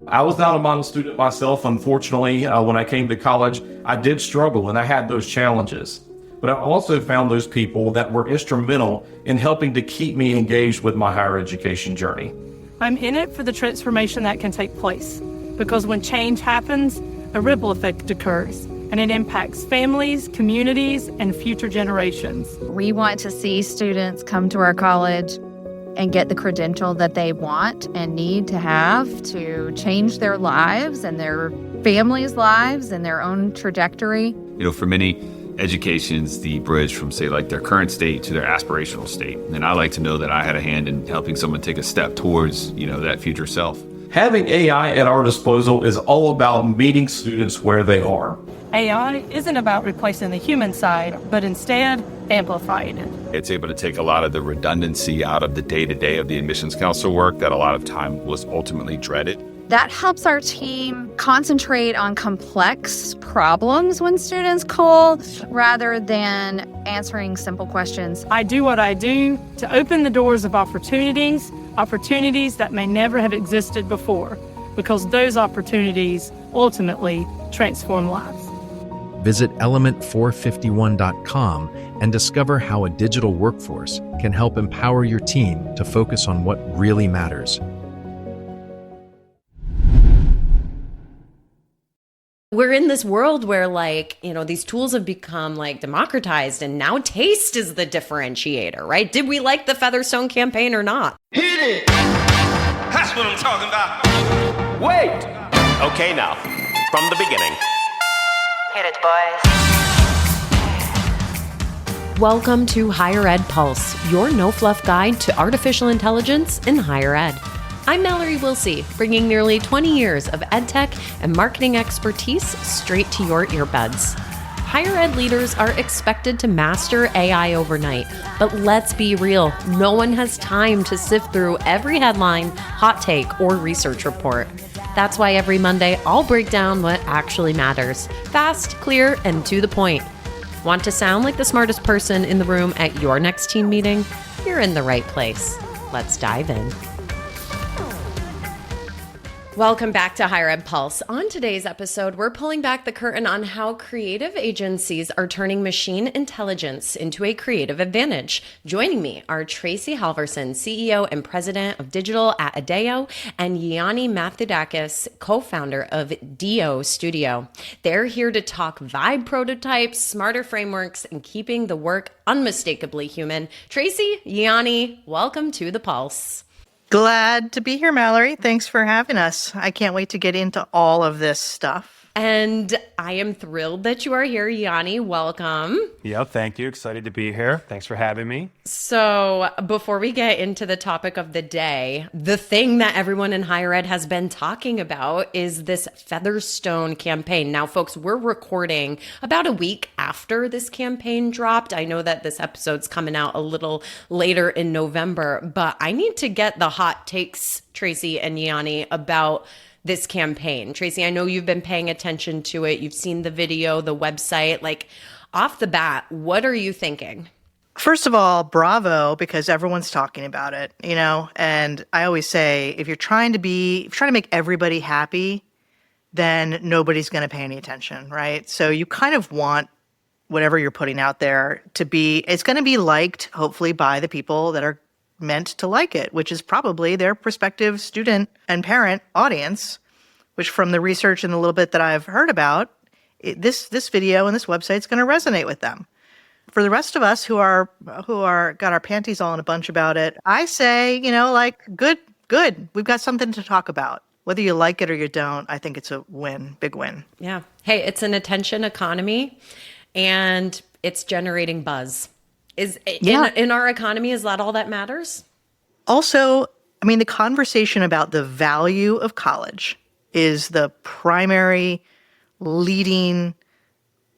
I was not a model student myself, unfortunately. When I came to college, I did struggle and I had those challenges. But I also found those people that were instrumental in helping to keep me engaged with my higher education journey. I'm in it for the transformation that can take place, because when change happens, a ripple effect occurs, and it impacts families, communities, and future generations. We want to see students come to our college and get the credential that they want and need to have to change their lives and their families' lives and their own trajectory. For many, education's the bridge from, say, like their current state to their aspirational state. And I like to know that I had a hand in helping someone take a step towards, that future self. Having AI at our disposal is all about meeting students where they are. AI isn't about replacing the human side, but instead amplifying it. It's able to take a lot of the redundancy out of the day-to-day of the admissions counselor work that a lot of time was ultimately dreaded. That helps our team concentrate on complex problems when students call rather than answering simple questions. I do what I do to open the doors of opportunities that may never have existed before, because those opportunities ultimately transform lives. Visit element451.com and discover how a digital workforce can help empower your team to focus on what really matters. We're in this world where, these tools have become, democratized, and now taste is the differentiator, right? Did we like the Featherstone campaign or not? Hit it! That's what I'm talking about. Wait! Okay, now, from the beginning. Hit it, boys. Welcome to Higher Ed Pulse, your no-fluff guide to artificial intelligence in higher ed. I'm Mallory Willsea, bringing nearly 20 years of edtech and marketing expertise straight to your earbuds. Higher ed leaders are expected to master AI overnight, but let's be real, no one has time to sift through every headline, hot take, or research report. That's why every Monday, I'll break down what actually matters. Fast, clear, and to the point. Want to sound like the smartest person in the room at your next team meeting? You're in the right place. Let's dive in. Welcome back to Higher Ed Pulse. On today's episode, we're pulling back the curtain on how creative agencies are turning machine intelligence into a creative advantage. Joining me are Tracey Halvorsen, CEO and President of Digital at Adeo, and Yianni Mathioudakis, co-founder of Deeo Studio. They're here to talk vibe prototypes, smarter frameworks, and keeping the work unmistakably human. Tracey, Yianni, welcome to the Pulse. Glad to be here, Mallory. Thanks for having us. I can't wait to get into all of this stuff. And I am thrilled that you are here, Yianni. Welcome. Yeah, thank you. Excited to be here. Thanks for having me. So before we get into the topic of the day, the thing that everyone in higher ed has been talking about is this Featherstone campaign. Now, folks, we're recording about a week after this campaign dropped. I know that this episode's coming out a little later in November, but I need to get the hot takes, Tracey and Yianni, about this campaign. Tracey, I know you've been paying attention to it. You've seen the video, the website. Off the bat, what are you thinking? First of all, bravo, because everyone's talking about it, and I always say, if you're trying to make everybody happy, then nobody's going to pay any attention, right? So you kind of want whatever you're putting out there it's going to be liked, hopefully, by the people that are meant to like it, which is probably their prospective student and parent audience, which from the research and the little bit that I've heard about, this video and this website is going to resonate with them. For the rest of us who are got our panties all in a bunch about it, I say, good. We've got something to talk about. Whether you like it or you don't, I think it's a win, big win. Yeah. Hey, it's an attention economy and it's generating buzz. In our economy, is that all that matters? Also, the conversation about the value of college is the primary leading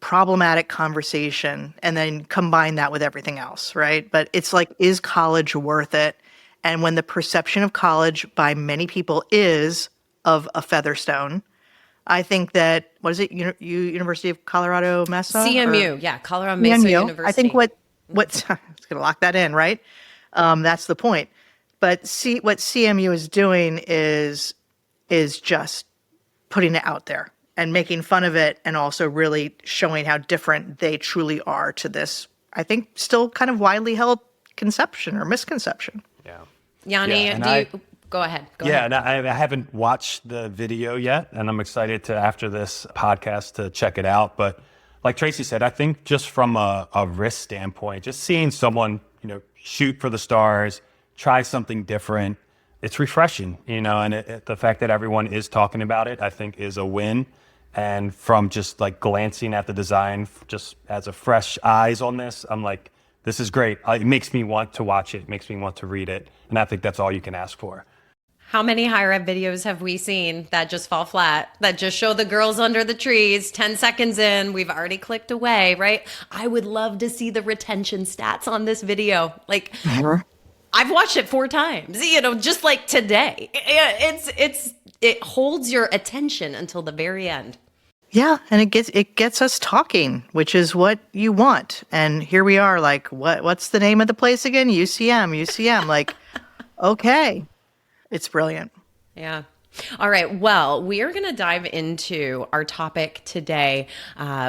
problematic conversation, and then combine that with everything else, right? But it's is college worth it? And when the perception of college by many people is of a Featherstone, I think that, what is it, University of Colorado Mesa? CMU, Colorado Mesa University. I think what it's going to lock that in, right? That's the point. But what CMU is doing is is just putting it out there and making fun of it, and also really showing how different they truly are to this, I think, still kind of widely held conception or misconception. Yeah. Yianni, go ahead. Go ahead. And I haven't watched the video yet, and I'm excited to, after this podcast, to check it out. But like Tracey said, I think just from a risk standpoint, just seeing someone, shoot for the stars, try something different, it's refreshing, and the fact that everyone is talking about it, I think, is a win. And from just like glancing at the design, just as a fresh eyes on this, I'm like, this is great. It makes me want to watch it, makes me want to read it. And I think that's all you can ask for. How many higher ed videos have we seen that just fall flat, that just show the girls under the trees, 10 seconds in, we've already clicked away, right? I would love to see the retention stats on this video. Like, I've watched it 4 times, just like today. It holds your attention until the very end. Yeah, and it gets us talking, which is what you want. And here we are, like, what's the name of the place again? UCM. Like, okay. It's brilliant. Yeah. All right. Well, we are going to dive into our topic today,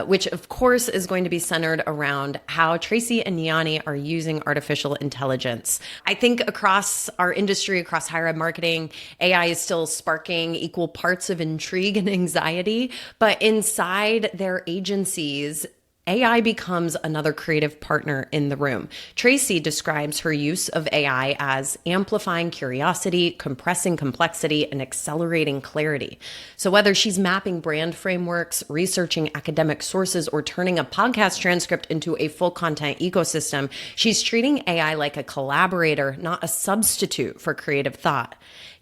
which of course is going to be centered around how Tracey and Yianni are using artificial intelligence. I think across our industry, across higher ed marketing, AI is still sparking equal parts of intrigue and anxiety, but inside their agencies, AI becomes another creative partner in the room. Tracey describes her use of AI as amplifying curiosity, compressing complexity, and accelerating clarity. So whether she's mapping brand frameworks, researching academic sources, or turning a podcast transcript into a full content ecosystem, she's treating AI like a collaborator, not a substitute for creative thought.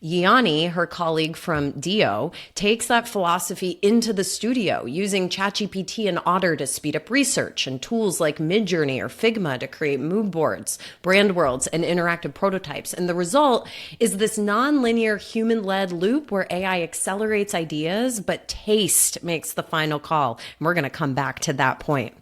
Yianni, her colleague from Deeo, takes that philosophy into the studio, using ChatGPT and Otter to speed up research, and tools like Midjourney or Figma to create mood boards, brand worlds, and interactive prototypes. And the result is this non-linear human-led loop where AI accelerates ideas, but taste makes the final call. And we're going to come back to that point.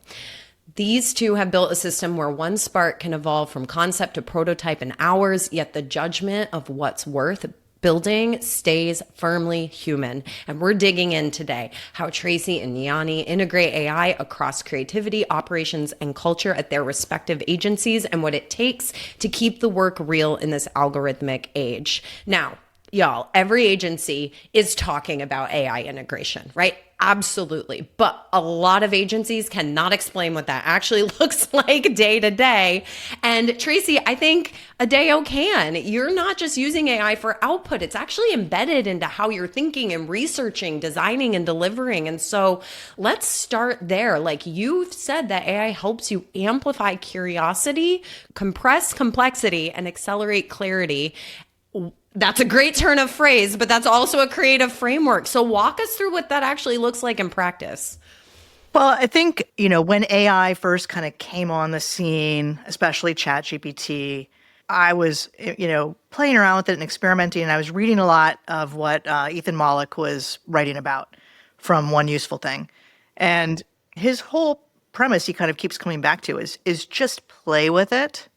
These two have built a system where one spark can evolve from concept to prototype in hours, yet the judgment of what's worth building stays firmly human. And we're digging in today how Tracey and Yianni integrate AI across creativity, operations, and culture at their respective agencies, and what it takes to keep the work real in this algorithmic age. Now, y'all, every agency is talking about AI integration, right? Absolutely. But a lot of agencies cannot explain what that actually looks like day to day. And Tracey, I think Adeo can. You're not just using AI for output. It's actually embedded into how you're thinking and researching, designing, and delivering. And so let's start there. Like, you've said that AI helps you amplify curiosity, compress complexity, and accelerate clarity. That's a great turn of phrase, but that's also a creative framework. So walk us through what that actually looks like in practice. Well, I think, when AI first kind of came on the scene, especially ChatGPT, I was, playing around with it and experimenting, and I was reading a lot of what Ethan Mollick was writing about from One Useful Thing. And his whole premise he kind of keeps coming back to is just play with it.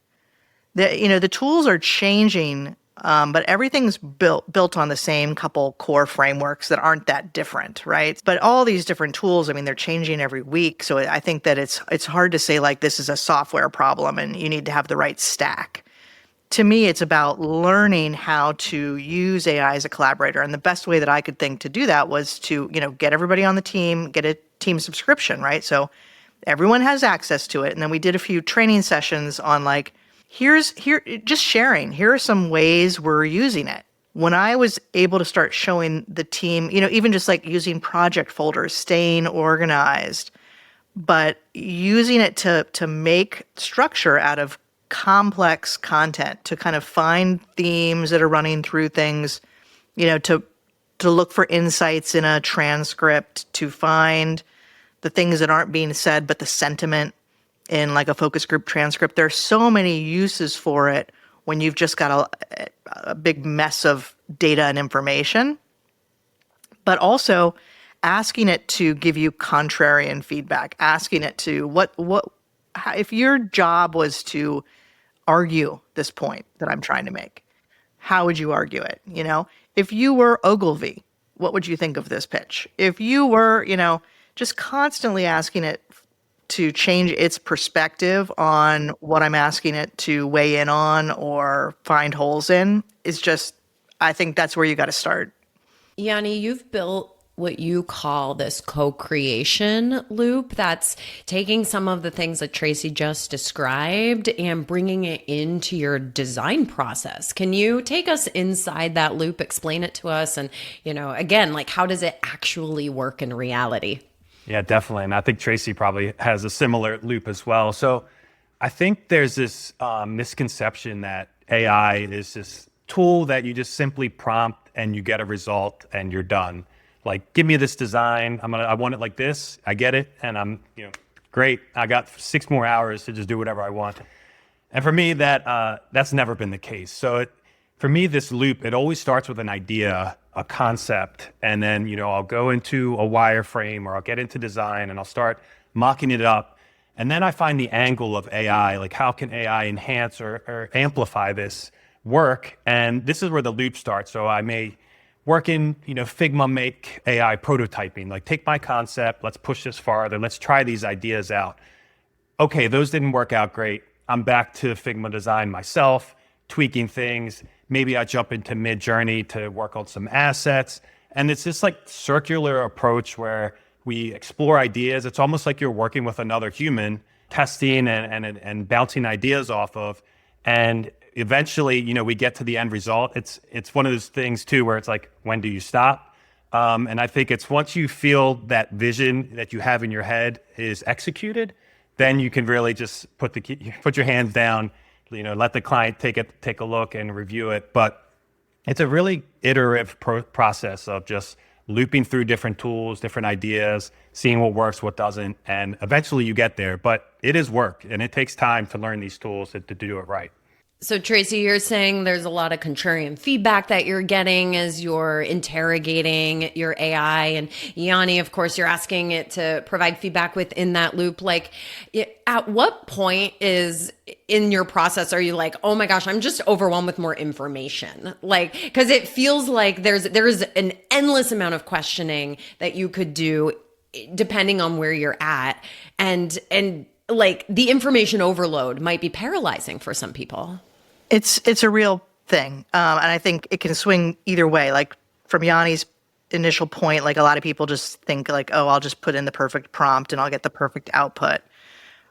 The tools are changing, but everything's built on the same couple core frameworks that aren't that different, right? But all these different tools, they're changing every week. So I think that it's hard to say, like, this is a software problem and you need to have the right stack. To me, it's about learning how to use AI as a collaborator. And the best way that I could think to do that was to, get everybody on the team, get a team subscription, right? So everyone has access to it. And then we did a few training sessions on, like, just sharing. Here are some ways we're using it. When I was able to start showing the team, even just like using project folders, staying organized, but using it to make structure out of complex content, to kind of find themes that are running through things, to look for insights in a transcript, to find the things that aren't being said, but the sentiment in like a focus group transcript. There's so many uses for it when you've just got a big mess of data and information, but also asking it to give you contrarian feedback, asking it to if your job was to argue this point that I'm trying to make, how would you argue it? If you were Ogilvy what would you think of this pitch? If you were, just constantly asking it to change its perspective on what I'm asking it to weigh in on or find holes in, is just, I think that's where you got to start. Yianni, you've built what you call this co-creation loop that's taking some of the things that Tracey just described and bringing it into your design process. Can you take us inside that loop, explain it to us, and, again, like, how does it actually work in reality? Yeah, definitely. And I think Tracey probably has a similar loop as well. So I think there's this misconception that AI is this tool that you just simply prompt and you get a result and you're done. Like, give me this design. I want it like this. I get it. And I'm, great. I got 6 more hours to just do whatever I want. And for me, that's never been the case. So for me, this loop, it always starts with an idea, a concept, and then, I'll go into a wireframe or I'll get into design and I'll start mocking it up. And then I find the angle of AI, like how can AI enhance or amplify this work? And this is where the loop starts. So I may work in, Figma, make AI prototyping, like take my concept, let's push this farther, let's try these ideas out. Okay, those didn't work out great. I'm back to Figma design myself, tweaking things. Maybe I jump into Midjourney to work on some assets. And it's this like circular approach where we explore ideas. It's almost like you're working with another human, testing and bouncing ideas off of. And eventually, we get to the end result. It's one of those things too, where it's like, when do you stop? And I think it's once you feel that vision that you have in your head is executed, then you can really just put your hands down, let the client take a look and review it. But it's a really iterative process of just looping through different tools, different ideas, seeing what works, what doesn't, and eventually you get there. But it is work, and it takes time to learn these tools to do it right. So Tracey, you're saying there's a lot of contrarian feedback that you're getting as you're interrogating your AI. And Yianni, of course, you're asking it to provide feedback within that loop. Like, at what point in your process are you like, oh my gosh, I'm just overwhelmed with more information? Like, because it feels like there is an endless amount of questioning that you could do depending on where you're at. And like the information overload might be paralyzing for some people. It's a real thing. And I think it can swing either way. Like from Yianni's initial point, like a lot of people just think like, oh, I'll just put in the perfect prompt and I'll get the perfect output,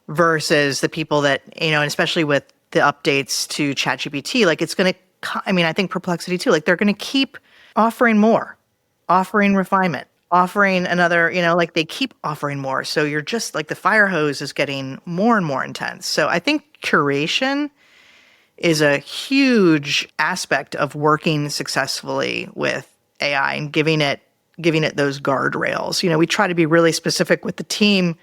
versus the people that, and especially with the updates to ChatGPT, like it's going to, I think Perplexity too, like they're going to keep offering more, offering refinement, offering another, like they keep offering more. So you're just like the fire hose is getting more and more intense. So I think curation is a huge aspect of working successfusly with AI and giving it those guardrails. We try to be really specific with the team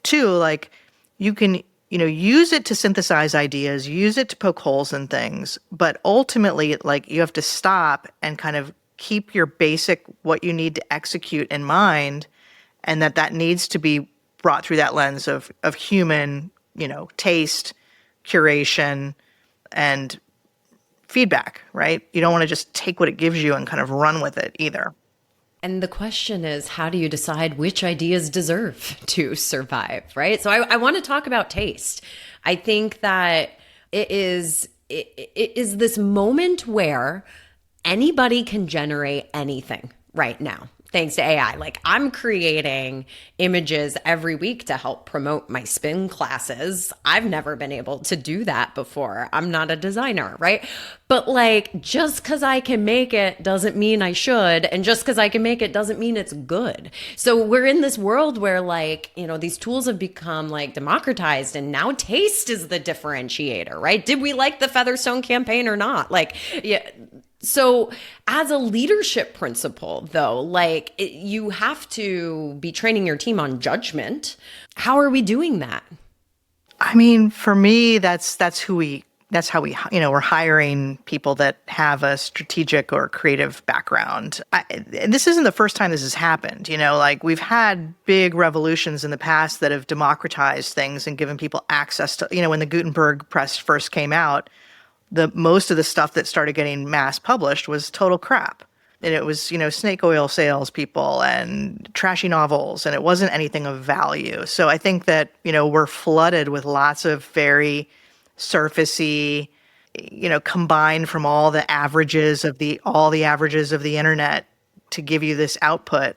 too. Like you can, use it to synthesize ideas, use it to poke holes in things, but ultimately like you have to stop and kind of keep your basic, what you need to execute in mind, and that needs to be brought through that lens of human, taste, curation, and feedback, right? You don't want to just take what it gives you and kind of run with it either. And the question is, how do you decide which ideas deserve to survive, right? So I want to talk about taste. I think that it is this moment where anybody can generate anything right now, thanks to AI. Like I'm creating images every week to help promote my spin classes. I've never been able to do that before. I'm not a designer, right? But like, just because I can make it doesn't mean I should. And just because I can make it doesn't mean it's good. So we're in this world where like, these tools have become like democratized, and now taste is the differentiator, right? Did we like the Featherstone campaign or not? Like, yeah. So as a leadership principle, though, like you have to be training your team on judgment. How are we doing that? For me, that's how we, we're hiring people that have a strategic or creative background. This isn't the first time this has happened. Like we've had big revolutions in the past that have democratized things and given people access to, when the Gutenberg press first came out, most of the stuff that started getting mass published was total crap. And it was, snake oil salespeople and trashy novels, and it wasn't anything of value. So I think that, we're flooded with lots of very surfacey, combined from all the averages of the internet to give you this output.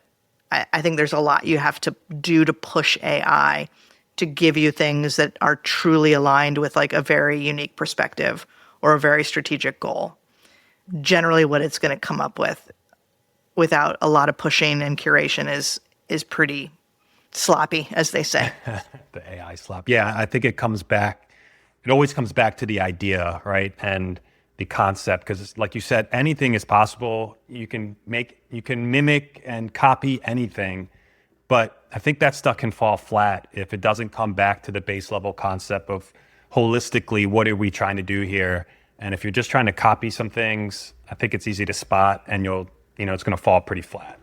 I think there's a lot you have to do to push AI to give you things that are truly aligned with like a very unique perspective or a very strategic goal. Generally, what it's going to come up with without a lot of pushing and curation is pretty sloppy, as they say. The AI slop. Yeah, I think it always comes back to the idea, right? And the concept, because like you said, anything is possible. You can mimic and copy anything, but I think that stuff can fall flat if it doesn't come back to the base level concept of holistically, what are we trying to do here? And if you're just trying to copy some things, I think it's easy to spot, and it's going to fall pretty flat.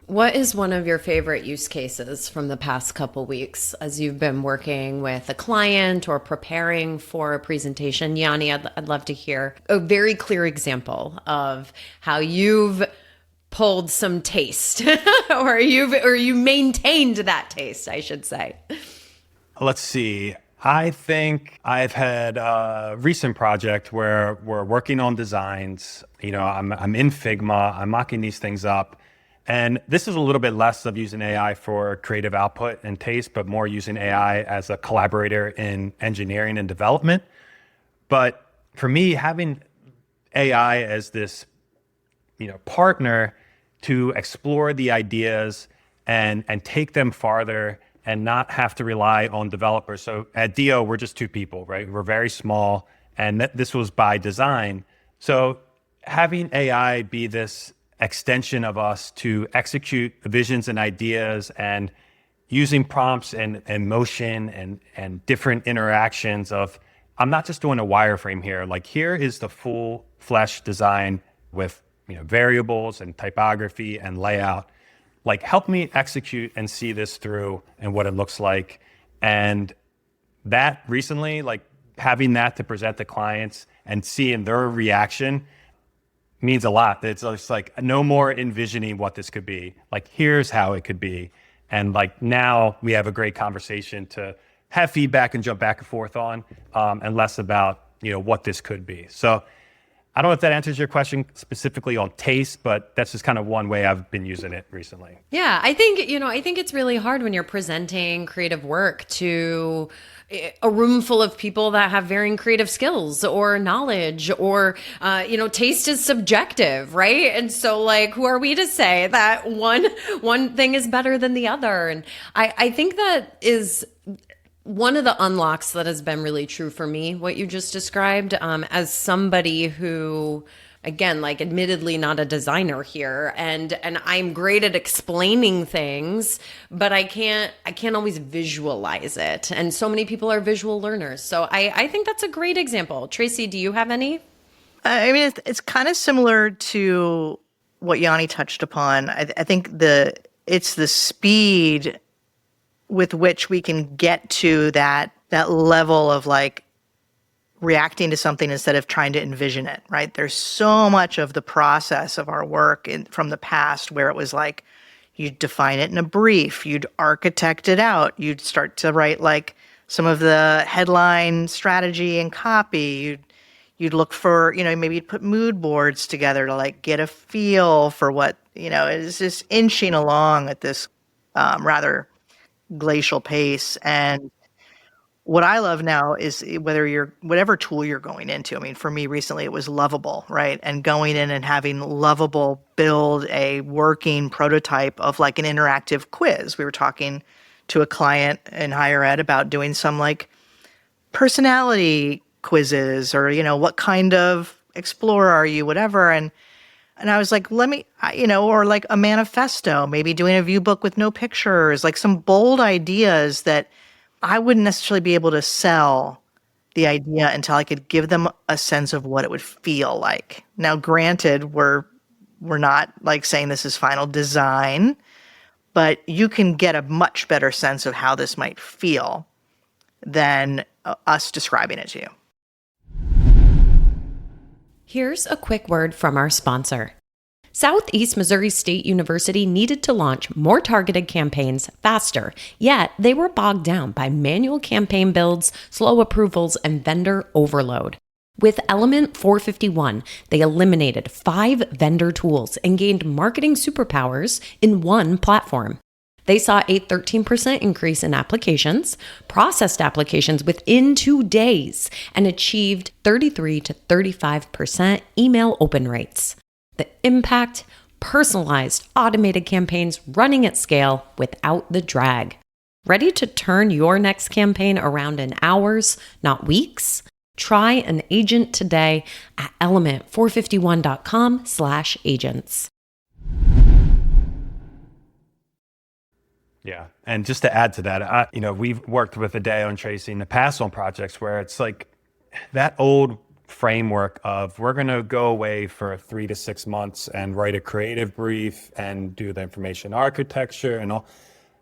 What is one of your favorite use cases from the past couple weeks as you've been working with a client or preparing for a presentation? Yianni, I'd love to hear a very clear example of how you've pulled some taste or you maintained that taste, I should say. Let's see. I think I've had a recent project where we're working on designs. I'm in Figma, I'm mocking these things up. And this is a little bit less of using AI for creative output and taste, but more using AI as a collaborator in engineering and development. But for me, having AI as this, partner to explore the ideas and take them farther and not have to rely on developers. So at Deeo, we're just two people, right? We're very small, and this was by design. So having AI be this extension of us to execute visions and ideas, and using prompts and motion and different interactions of, I'm not just doing a wireframe here, like here is the full flesh design with variables and typography and layout. Like, help me execute and see this through and what it looks like. And that recently, like having that to present to clients and seeing their reaction means a lot. It's just like no more envisioning what this could be. Like, here's how it could be. And like now we have a great conversation to have feedback and jump back and forth on, and less about, what this could be. So I don't know if that answers your question specifically on taste, but that's just kind of one way I've been using it recently. Yeah, I think it's really hard when you're presenting creative work to a room full of people that have varying creative skills or knowledge, or, taste is subjective, right? And so like, who are we to say that one thing is better than the other? And I think that is one of the unlocks that has been really true for me, what you just described, as somebody who, again, like admittedly not a designer here, and I'm great at explaining things, but I can't always visualize it. And so many people are visual learners. So I think that's a great example. Tracey, do you have any? I mean, it's kind of similar to what Yianni touched upon. I think it's the speed with which we can get to that level of like reacting to something instead of trying to envision it, right? There's so much of the process of our work from the past where it was like, you'd define it in a brief, you'd architect it out, you'd start to write like some of the headline strategy and copy, you'd look for, maybe you'd put mood boards together to like get a feel for what, it's just inching along at this rather glacial pace. And what I love now is whatever tool you're going into. I mean, for me recently, it was Lovable, right? And going in and having Lovable build a working prototype of like an interactive quiz. We were talking to a client in higher ed about doing some like personality quizzes or, what kind of explorer are you, whatever. And I was like, or like a manifesto, maybe doing a view book with no pictures, like some bold ideas that I wouldn't necessarily be able to sell the idea until I could give them a sense of what it would feel like. Now, granted, we're not like saying this is final design, but you can get a much better sense of how this might feel than us describing it to you. Here's a quick word from our sponsor. Southeast Missouri State University needed to launch more targeted campaigns faster, yet they were bogged down by manual campaign builds, slow approvals, and vendor overload. With Element 451, they eliminated 5 vendor tools and gained marketing superpowers in one platform. They saw a 13% increase in applications, processed applications within 2 days, and achieved 33 to 35% email open rates. The impact: personalized, automated campaigns running at scale without the drag. Ready to turn your next campaign around in hours, not weeks? Try an agent today at element451.com/agents. Yeah. And just to add to that, we've worked with Adeo and Tracey in the past on projects where it's like that old framework of we're going to go away for 3 to 6 months and write a creative brief and do the information architecture and all.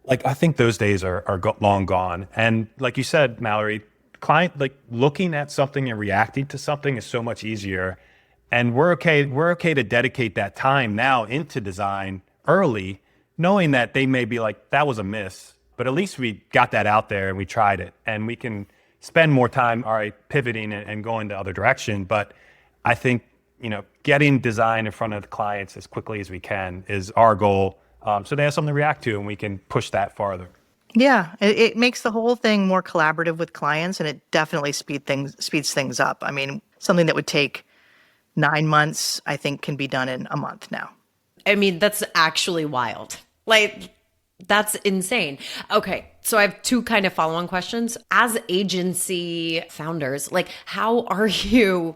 Like, I think those days are long gone. And like you said, Mallory, client, like looking at something and reacting to something is so much easier. And we're okay to dedicate that time now into design early, knowing that they may be like, that was a miss, but at least we got that out there and we tried it, and we can spend more time, all right, pivoting and going the other direction. But I think, getting design in front of the clients as quickly as we can is our goal. So they have something to react to and we can push that farther. Yeah, it makes the whole thing more collaborative with clients, and it definitely speeds things up. I mean, something that would take 9 months, I think, can be done in a month now. I mean, that's actually wild. Like, that's insane. Okay, so I have 2 kind of follow-on questions. As agency founders, like, how are you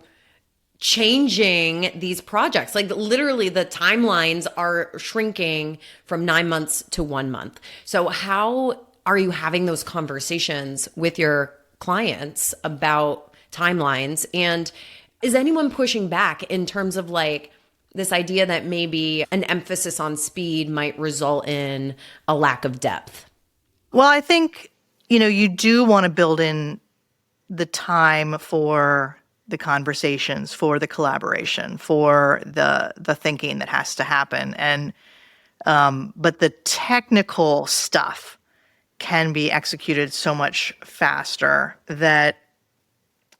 changing these projects? Like, literally the timelines are shrinking from 9 months to 1 month. So how are you having those conversations with your clients about timelines? And is anyone pushing back in terms of like this idea that maybe an emphasis on speed might result in a lack of depth? Well, I think, you do want to build in the time for the conversations, for the collaboration, for the thinking that has to happen. And but the technical stuff can be executed so much faster that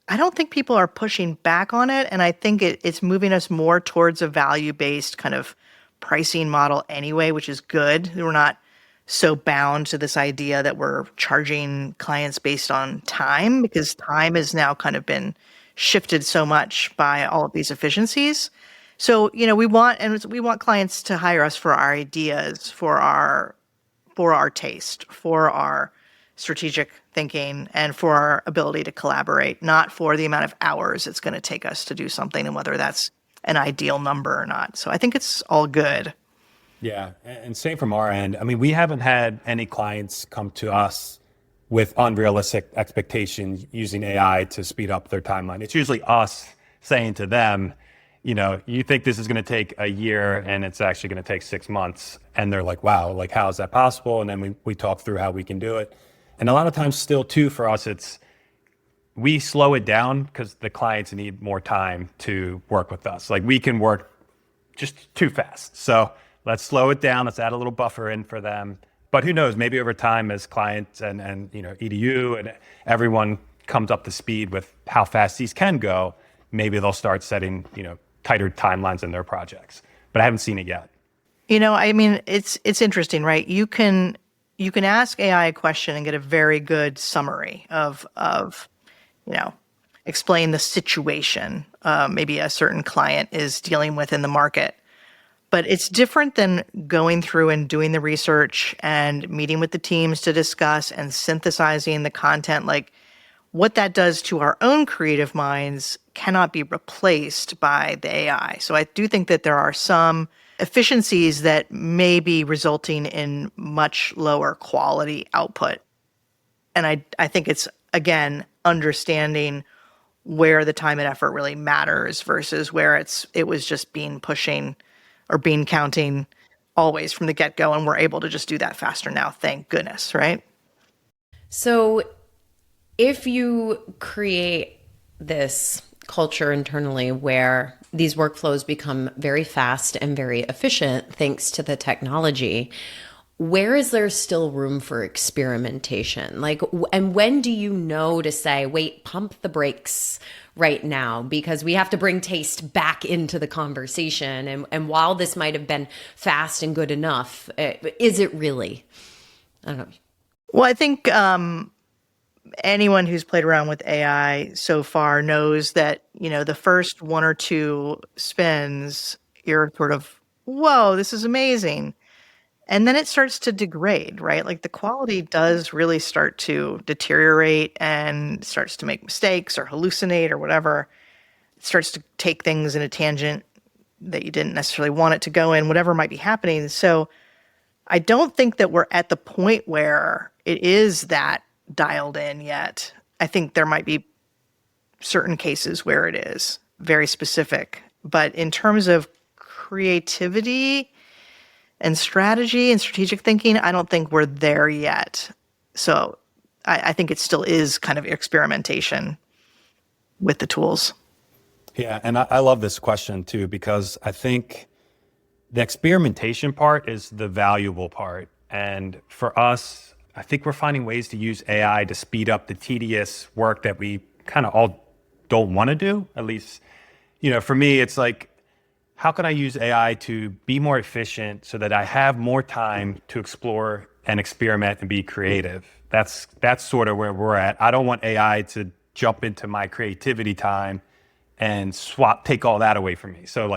I don't think people are pushing back on it. And I think it's moving us more towards a value-based kind of pricing model anyway, which is good. We're not so bound to this idea that we're charging clients based on time, because time has now kind of been shifted so much by all of these efficiencies. So, we want clients to hire us for our ideas, for our taste, for our strategic thinking, and for our ability to collaborate, not for the amount of hours it's going to take us to do something and whether that's an ideal number or not. So I think it's all good. Yeah, and same from our end. I mean, we haven't had any clients come to us with unrealistic expectations using AI to speed up their timeline. It's usually us saying to them, you think this is going to take a year and it's actually going to take 6 months. And they're like, wow, like, how is that possible? And then we talk through how we can do it. And a lot of times still too, for us, we slow it down because the clients need more time to work with us. Like, we can work just too fast. So let's slow it down. Let's add a little buffer in for them. But who knows, maybe over time as clients and EDU and everyone comes up to speed with how fast these can go, maybe they'll start setting, tighter timelines in their projects. But I haven't seen it yet. I mean, it's interesting, right? You can ask AI a question and get a very good summary of explain the situation maybe a certain client is dealing with in the market. But it's different than going through and doing the research and meeting with the teams to discuss and synthesizing the content. Like, what that does to our own creative minds cannot be replaced by the AI. So I do think that there are some efficiencies that may be resulting in much lower quality output. And I think it's, again, understanding where the time and effort really matters versus where it was just bean pushing or bean counting always from the get-go, and we're able to just do that faster now, thank goodness, right? So if you create this culture internally where these workflows become very fast and very efficient thanks to the technology. Where is there still room for experimentation? Like, and when do you know to say, wait, pump the brakes right now, because we have to bring taste back into the conversation. And while this might have been fast and good enough, is it really? I don't know. Well, I think anyone who's played around with AI so far knows that, the first one or two spins, you're sort of, whoa, this is amazing. And then it starts to degrade, right? Like the quality does really start to deteriorate and starts to make mistakes or hallucinate or whatever. It starts to take things in a tangent that you didn't necessarily want it to go in, whatever might be happening. So I don't think that we're at the point where it is that dialed in yet. I think there might be certain cases where it is very specific. But in terms of creativity and strategy and strategic thinking, I don't think we're there yet. So I think it still is kind of experimentation with the tools. Yeah, and I love this question too, because I think the experimentation part is the valuable part. And for us, I think we're finding ways to use AI to speed up the tedious work that we kind of all don't want to do. At least, for me, it's like, how can I use AI to be more efficient so that I have more time to explore and experiment and be creative? That's sort of where we're at. I don't want AI to jump into my creativity time and take all that away from me. So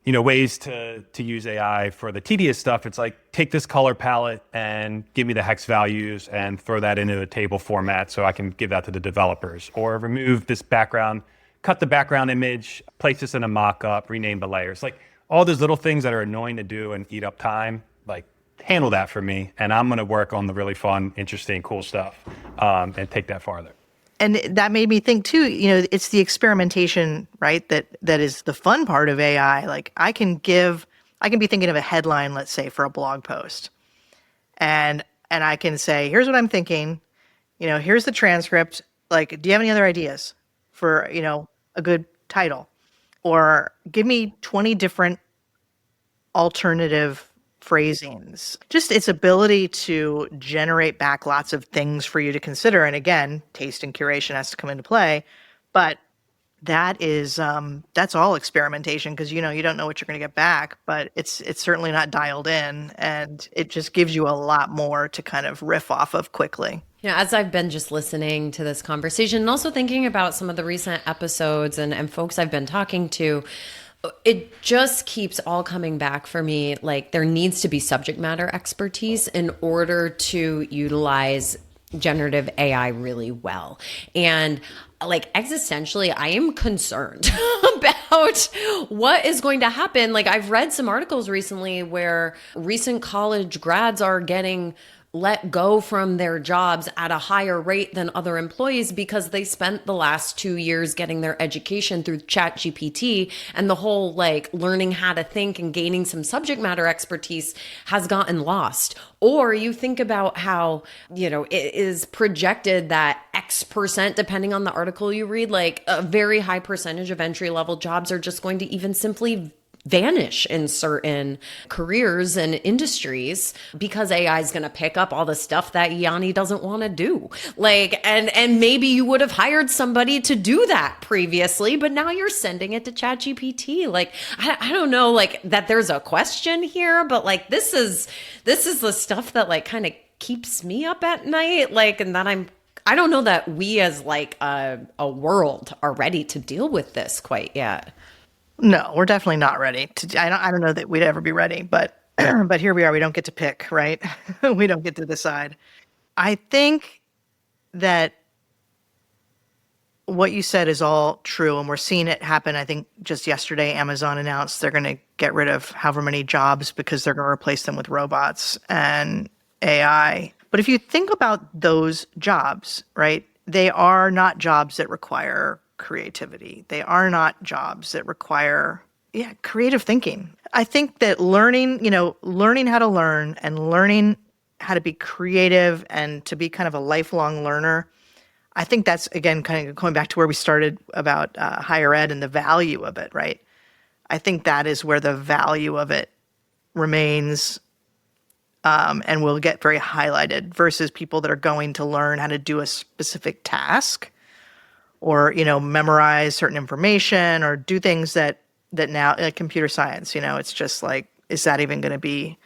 ways to use AI for the tedious stuff. It's like, take this color palette and give me the hex values and throw that into a table format so I can give that to the developers, or remove this background, cut the background image, place this in a mock-up, rename the layers. Like all those little things that are annoying to do and eat up time, like handle that for me. And I'm going to work on the really fun, interesting, cool stuff and take that farther. And that made me think too, it's the experimentation, right? That is the fun part of AI. Like I can be thinking of a headline, let's say, for a blog post. And I can say, here's what I'm thinking, here's the transcript. Like, do you have any other ideas for, a good title? Or give me 20 different alternative phrasings. Just its ability to generate back lots of things for you to consider. And again, taste and curation has to come into play. But that is that's all experimentation, because you don't know what you're going to get back, but it's certainly not dialed in, and it just gives you a lot more to kind of riff off of quickly. As I've been just listening to this conversation and also thinking about some of the recent episodes and folks I've been talking to, it just keeps all coming back for me. Like there needs to be subject matter expertise in order to utilize generative AI really well. And existentially, I am concerned about what is going to happen. Like I've read some articles recently where recent college grads are getting let go from their jobs at a higher rate than other employees because they spent the last 2 years getting their education through ChatGPT, and the whole learning how to think and gaining some subject matter expertise has gotten lost. Or you think about how, it is projected that X%, depending on the article you read, a very high percentage of entry level jobs are just going to even simply vanish in certain careers and industries because AI is going to pick up all the stuff that Yianni doesn't want to do. And maybe you would have hired somebody to do that previously, but now you're sending it to ChatGPT. I don't know, that there's a question here, but this is the stuff that kind of keeps me up at night. And that I don't know that we as a world are ready to deal with this quite yet. No, we're definitely not ready. I don't know that we'd ever be ready, but but here we are. We don't get to pick, right? We don't get to decide. I think that what you said is all true, and we're seeing it happen. I think just yesterday, Amazon announced they're going to get rid of however many jobs because they're going to replace them with robots and AI. But if you think about those jobs, right, they are not jobs that require creativity. They are not jobs that require, creative thinking. I think that learning how to learn and learning how to be creative and to be kind of a lifelong learner, I think that's, again, kind of going back to where we started about higher ed and the value of it, right? I think that is where the value of it remains and will get very highlighted versus people that are going to learn how to do a specific task or, memorize certain information or do things that now, like computer science, it's just like, is that even going to be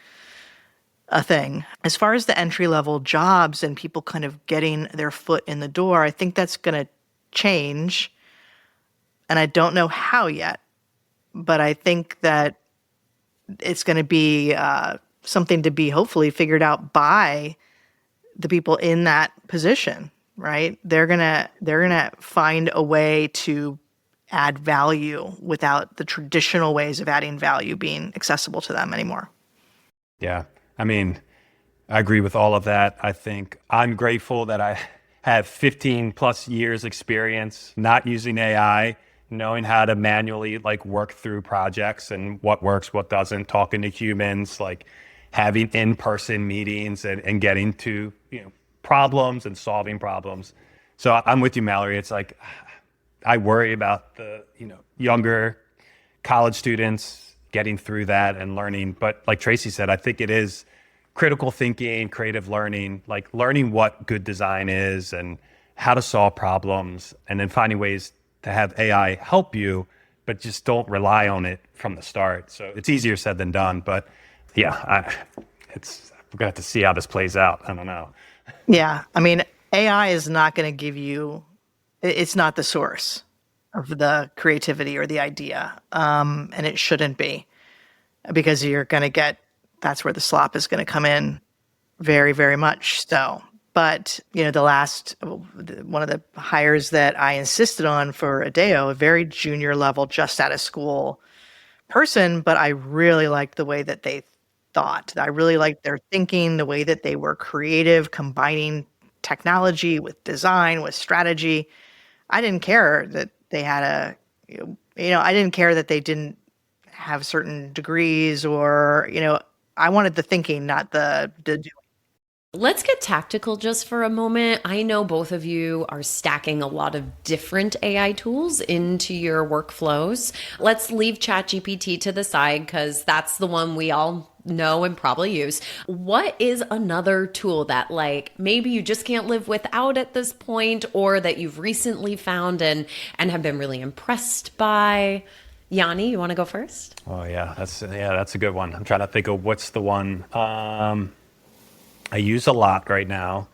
a thing? As far as the entry level jobs and people kind of getting their foot in the door, I think that's going to change. And I don't know how yet, but I think that it's going to be something to be hopefully figured out by the people in that position, right? They're gonna find a way to add value without the traditional ways of adding value being accessible to them anymore. Yeah. I mean, I agree with all of that. I think I'm grateful that I have 15 plus years experience not using AI, knowing how to manually work through projects and what works, what doesn't, talking to humans, having in-person meetings and getting to, problems and solving problems. So I'm with you, Mallory. It's I worry about the, younger college students getting through that and learning. But like Tracey said, I think it is critical thinking, creative learning, learning what good design is and how to solve problems, and then finding ways to have AI help you, but just don't rely on it from the start. So it's easier said than done. But yeah, we're gonna have to see how this plays out. I don't know. Yeah, I mean, AI is not going to give you. It's not the source of the creativity or the idea, and it shouldn't be, because you're going to get. That's where the slop is going to come in, very, very much so. But one of the hires that I insisted on for Adeo, a very junior level, just out of school person, but I really liked the way that they thought. I really liked their thinking, the way that they were creative, combining technology with design, with strategy. I didn't care that they had I didn't care that they didn't have certain degrees or, I wanted the thinking, not the doing. Let's get tactical just for a moment. I know both of you are stacking a lot of different AI tools into your workflows. Let's leave ChatGPT to the side because that's the one we all know and probably use. What is another tool that maybe you just can't live without at this point, or that you've recently found and have been really impressed by? Yianni, you want to go first? Oh yeah, that's a good one. I'm trying to think of what's the one I use a lot right now.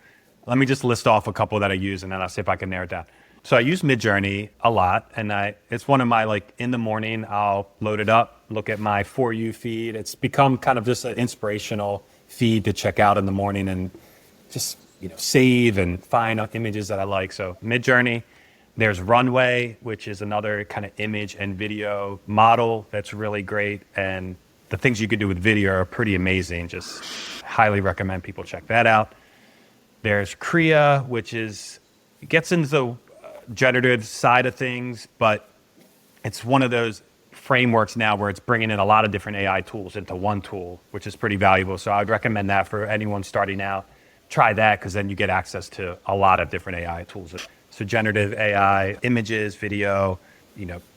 Let me just list off a couple that I use and then I'll see if I can narrow it down. So I use Midjourney a lot, and it's one of my, in the morning, I'll load it up, look at my For You feed. It's become kind of just an inspirational feed to check out in the morning and just, save and find images that I like. So Midjourney. There's Runway, which is another kind of image and video model that's really great. And the things you can do with video are pretty amazing. Just highly recommend people check that out. There's Krea, which gets into the generative side of things, but it's one of those frameworks now where it's bringing in a lot of different AI tools into one tool, which is pretty valuable. So I'd recommend that for anyone starting out. Try that, because then you get access to a lot of different AI tools. So generative AI, images, video,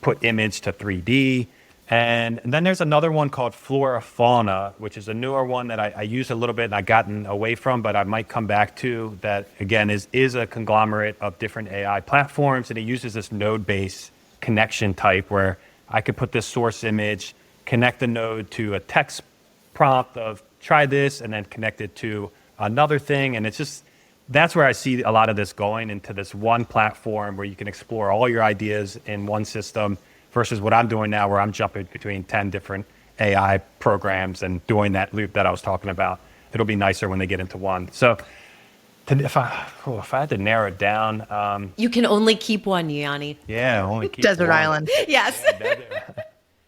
put image to 3D. And then there's another one called Flora Fauna, which is a newer one that I use a little bit and I've gotten away from, but I might come back to, that again is a conglomerate of different AI platforms, and it uses this node-based connection type where I could put this source image, connect the node to a text prompt of try this, and then connect it to another thing. And that's where I see a lot of this going, into this one platform where you can explore all your ideas in one system, versus what I'm doing now where I'm jumping between 10 different AI programs and doing that loop that I was talking about. It'll be nicer when they get into one. So if I had to narrow it down. You can only keep one, Yianni. Yeah, only keep Desert one. Island. Yes. You can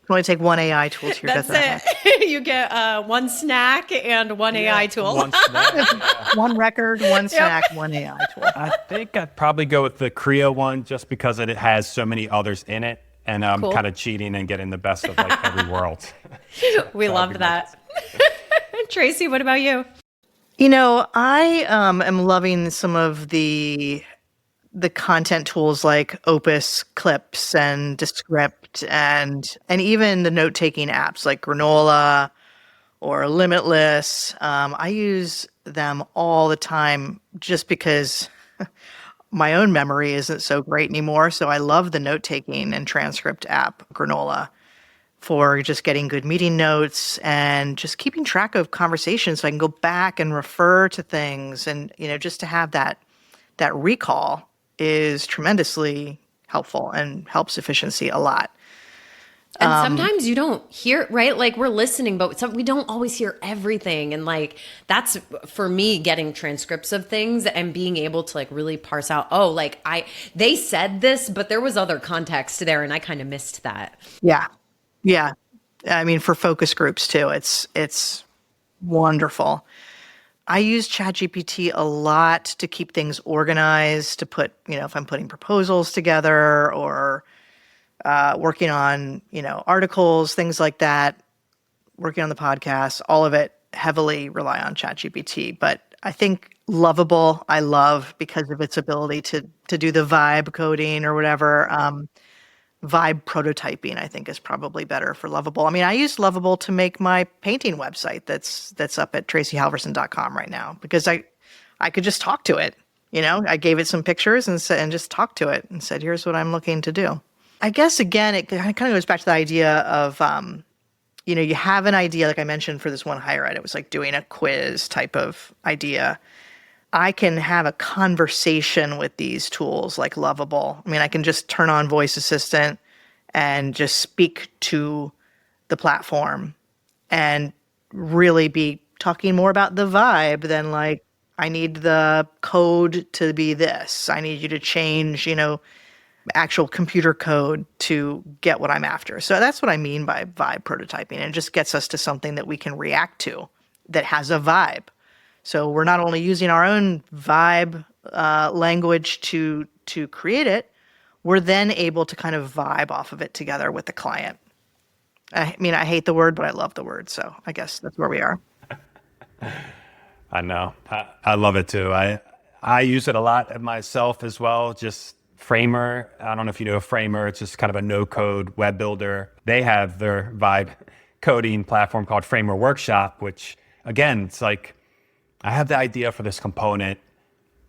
only take one AI tool to your That's desert island. it. You get one snack and one AI tool. One snack. One record, one snack, one AI tool. I think I'd probably go with the Krea one, just because it has so many others in it. And I'm kind of cheating and getting the best of every world. We love that. Tracey, what about you? I am loving some of the the content tools like Opus Clips and Descript and even the note-taking apps like Granola or Limitless. I use them all the time just because my own memory isn't so great anymore. So I love the note-taking and transcript app, Granola, for just getting good meeting notes and just keeping track of conversations so I can go back and refer to things. And, just to have that recall is tremendously helpful and helps efficiency a lot. And sometimes you don't hear, right? Like we're listening, but we don't always hear everything. And like, that's for me, getting transcripts of things and being able to like really parse out, oh, like they said this, but there was other context there and I kind of missed that. Yeah. Yeah. I mean, for focus groups too, it's wonderful. I use ChatGPT a lot to keep things organized, to put, if I'm putting proposals together or working on, articles, things like that, working on the podcast, all of it heavily rely on ChatGPT. But I think Lovable, I love because of its ability to do the vibe coding or whatever. Vibe prototyping, I think, is probably better for Lovable. I mean, I use Lovable to make my painting website that's up at traceyhalvorsen.com right now because I could just talk to it. I gave it some pictures and just talked to it and said, here's what I'm looking to do. I guess, again, it kind of goes back to the idea of, you have an idea, like I mentioned for this one higher ed, it was like doing a quiz type of idea. I can have a conversation with these tools like Lovable. I mean, I can just turn on Voice Assistant and just speak to the platform and really be talking more about the vibe than like, I need the code to be this. I need you to change, actual computer code to get what I'm after. So that's what I mean by vibe prototyping. It just gets us to something that we can react to that has a vibe. So we're not only using our own vibe language to create it, we're then able to kind of vibe off of it together with the client. I mean, I hate the word, but I love the word. So I guess that's where we are. I know. I love it too. I use it a lot myself as well. Just Framer. I don't know if you know Framer. It's just kind of a no-code web builder. They have their vibe coding platform called Framer Workshop, which again, it's like, I have the idea for this component.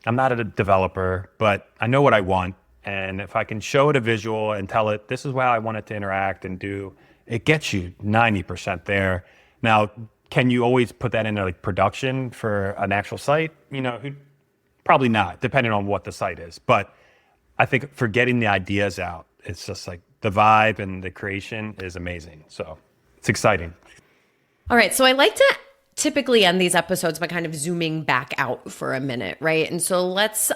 I'm not a developer, but I know what I want. And if I can show it a visual and tell it, this is how I want it to interact and do, it gets you 90% there. Now, can you always put that into like production for an actual site? Probably not, depending on what the site is. But I think for getting the ideas out, it's just like the vibe and the creation is amazing. So it's exciting. All right. So I like to typically end these episodes by kind of zooming back out for a minute, right? And so let's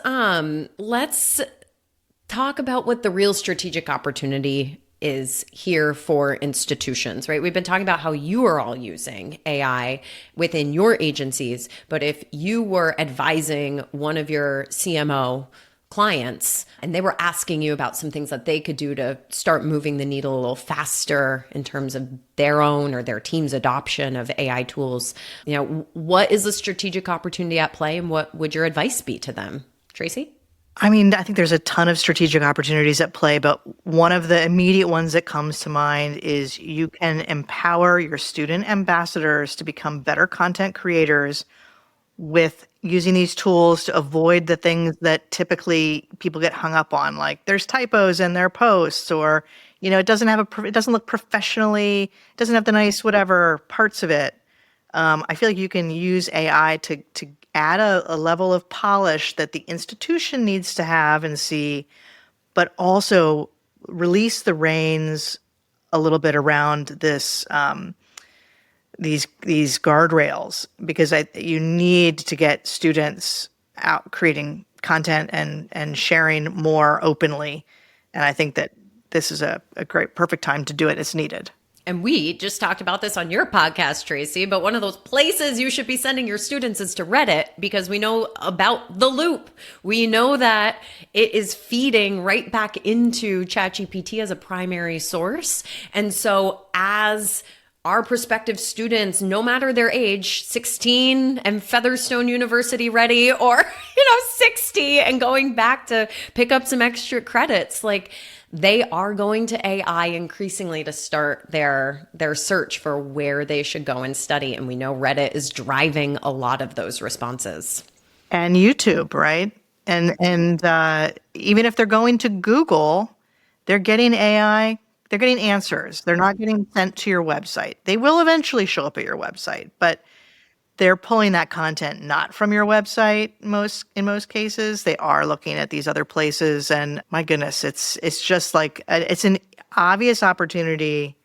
talk about what the real strategic opportunity is here for institutions, right? We've been talking about how you are all using AI within your agencies, but if you were advising one of your CMO clients and they were asking you about some things that they could do to start moving the needle a little faster in terms of their own or their team's adoption of AI tools, what is the strategic opportunity at play and what would your advice be to them? Tracey? I mean, I think there's a ton of strategic opportunities at play, but one of the immediate ones that comes to mind is you can empower your student ambassadors to become better content creators with using these tools to avoid the things that typically people get hung up on, like there's typos in their posts, or it doesn't look professionally, it doesn't have the nice whatever parts of it. I feel like you can use AI to add a level of polish that the institution needs to have and see, but also release the reins a little bit around this these guardrails, because you need to get students out creating content and sharing more openly. And I think that this is a great, perfect time to do it. It's needed. And we just talked about this on your podcast, Tracey, but one of those places you should be sending your students is to Reddit, because we know about the loop. We know that it is feeding right back into ChatGPT as a primary source. And so as our prospective students, no matter their age, 16 and Featherstone University ready, or, 60 and going back to pick up some extra credits, like they are going to AI increasingly to start their search for where they should go and study. And we know Reddit is driving a lot of those responses. And YouTube, right? And even if they're going to Google, they're getting AI, they're getting answers. They're not getting sent to your website. They will eventually show up at your website, but they're pulling that content not from your website in most cases. They are looking at these other places, and my goodness, it's just like it's an obvious opportunity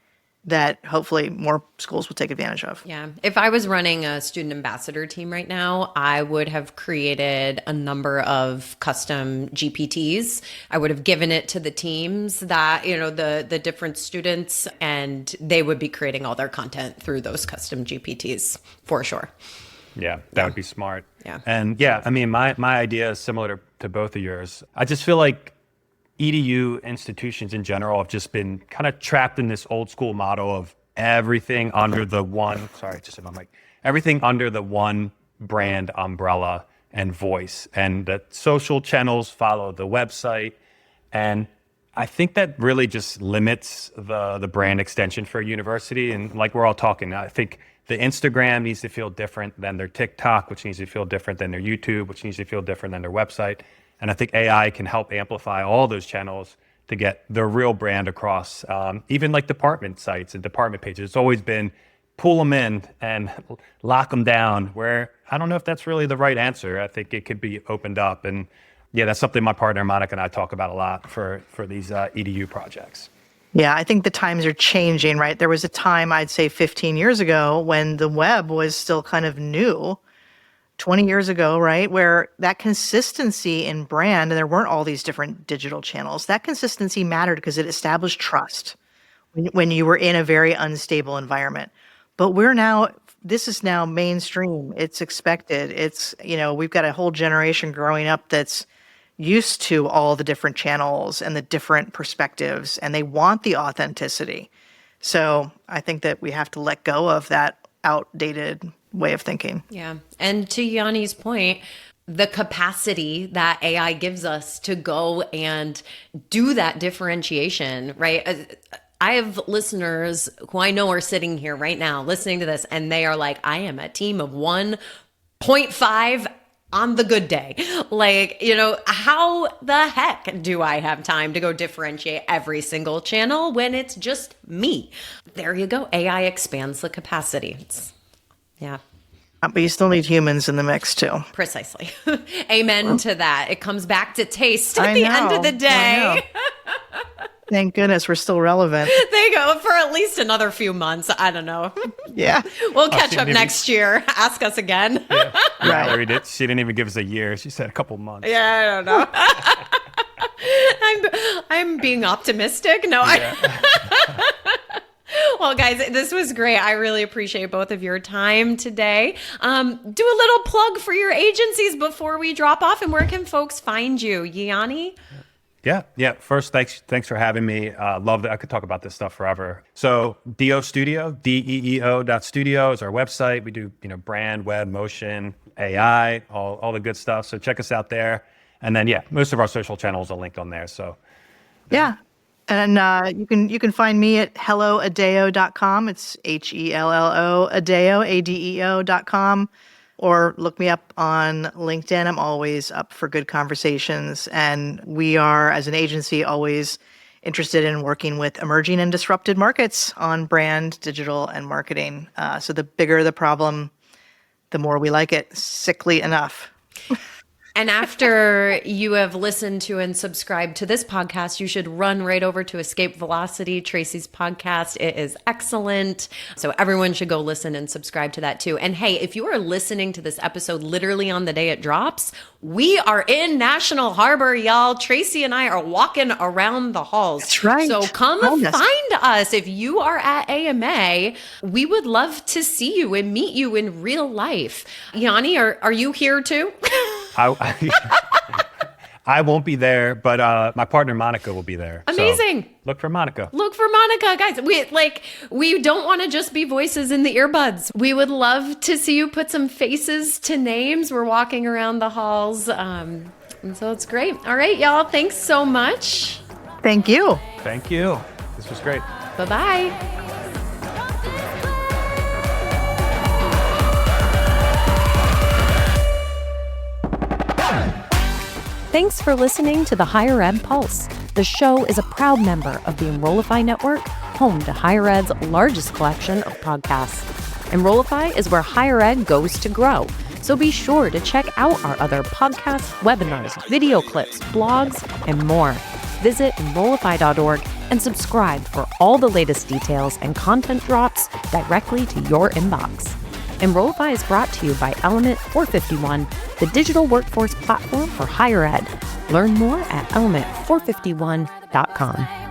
that hopefully more schools will take advantage of. Yeah. If I was running a student ambassador team right now, I would have created a number of custom GPTs. I would have given it to the teams that, the different students, and they would be creating all their content through those custom GPTs for sure. Yeah, that would be smart. Yeah. And yeah, I mean, my idea is similar to both of yours. I just feel like EDU institutions in general have just been kind of trapped in this old school model of everything under the one, everything under the one brand umbrella and voice. And the social channels follow the website. And I think that really just limits the brand extension for a university. And like we're all talking, I think the Instagram needs to feel different than their TikTok, which needs to feel different than their YouTube, which needs to feel different than their website. And I think AI can help amplify all those channels to get their real brand across, even like department sites and department pages. It's always been pull them in and lock them down, where I don't know if that's really the right answer. I think it could be opened up. And yeah, that's something my partner Monica and I talk about a lot for these EDU projects. Yeah, I think the times are changing, right? There was a time, I'd say 15 years ago, when the web was still kind of new. 20 years ago, right, where that consistency in brand, and there weren't all these different digital channels, that consistency mattered because it established trust when you were in a very unstable environment. But this is now mainstream. It's expected. It's, we've got a whole generation growing up that's used to all the different channels and the different perspectives, and they want the authenticity. So I think that we have to let go of that outdated way of thinking. Yeah. And to Yianni's point, the capacity that AI gives us to go and do that differentiation, right? I have listeners who I know are sitting here right now listening to this, and they are like, I am a team of 1.5 on the good day. Like, how the heck do I have time to go differentiate every single channel when it's just me? There you go. AI expands the capacity. Yeah. But you still need humans in the mix too. Precisely. Amen to that. It comes back to taste at the end of the day. Thank goodness we're still relevant. They go for at least another few months. I don't know. Yeah. We'll catch up next year. Ask us again. Yeah. Mallory she didn't even give us a year. She said a couple months. Yeah, I don't know. I'm being optimistic. No, yeah. Well, guys, this was great. I really appreciate both of your time today. Do a little plug for your agencies before we drop off, and where can folks find you? Yianni? Yeah. First, thanks for having me. Love that. I could talk about this stuff forever. So Deeo Studio, DEEO.studio is our website. We do, brand, web, motion, AI, all the good stuff. So check us out there. And then, most of our social channels are linked on there. So yeah. And you can find me at helloadeo.com. It's HELLO Adeo, ADEO.com. Or look me up on LinkedIn. I'm always up for good conversations. And we are, as an agency, always interested in working with emerging and disrupted markets on brand, digital, and marketing. So the bigger the problem, the more we like it, sickly enough. And after you have listened to and subscribed to this podcast, you should run right over to Escape Velocity, Tracey's podcast. It is excellent. So everyone should go listen and subscribe to that too. And hey, if you are listening to this episode literally on the day it drops, we are in National Harbor, y'all. Tracey and I are walking around the halls. That's right. So come find us. If you are at AMA, we would love to see you and meet you in real life. Yianni, are you here too? I won't be there, but my partner Monica will be there. Amazing. So look for Monica. Look for Monica, guys. We don't want to just be voices in the earbuds. We would love to see you put some faces to names. We're walking around the halls, and so it's great. All right, y'all. Thanks so much. Thank you. Thank you. This was great. Bye-bye. Thanks for listening to the Higher Ed Pulse. The show is a proud member of the Enrollify Network, home to Higher Ed's largest collection of podcasts. Enrollify is where higher ed goes to grow, so be sure to check out our other podcasts, webinars, video clips, blogs, and more. Visit Enrollify.org and subscribe for all the latest details and content drops directly to your inbox. Enrollify is brought to you by Element 451, the digital workforce platform for higher ed. Learn more at element451.com.